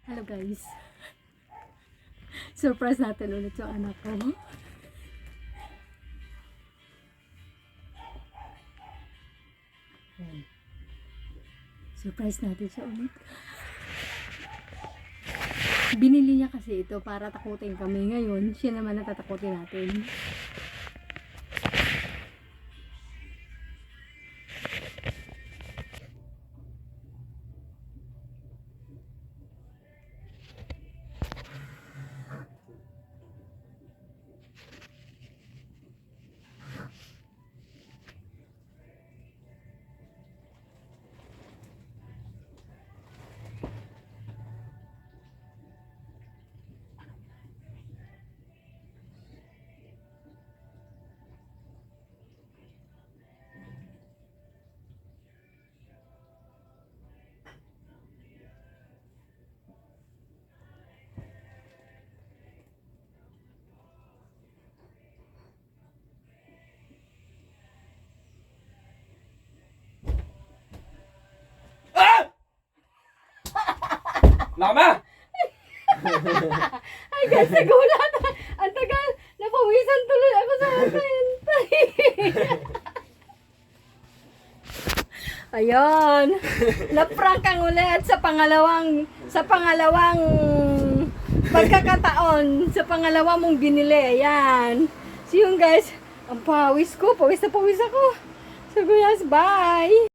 Hello guys. Surprise natin ulit yung anak ko. Surprise natin siya ulit. Binili niya kasi ito para takutin kami. Ngayon, siya naman natatakutin natin. Lama! Ay guys, nagulat. Ang tagal. Napawisan tuloy ako sa hintay. Ayun. Na-prank ang ulit sa pangalawang pagkakataon. Sa pangalawa mong binili. Ayan. So yun guys, ang pawis ko. Pawis na pawis ako. So guys, bye!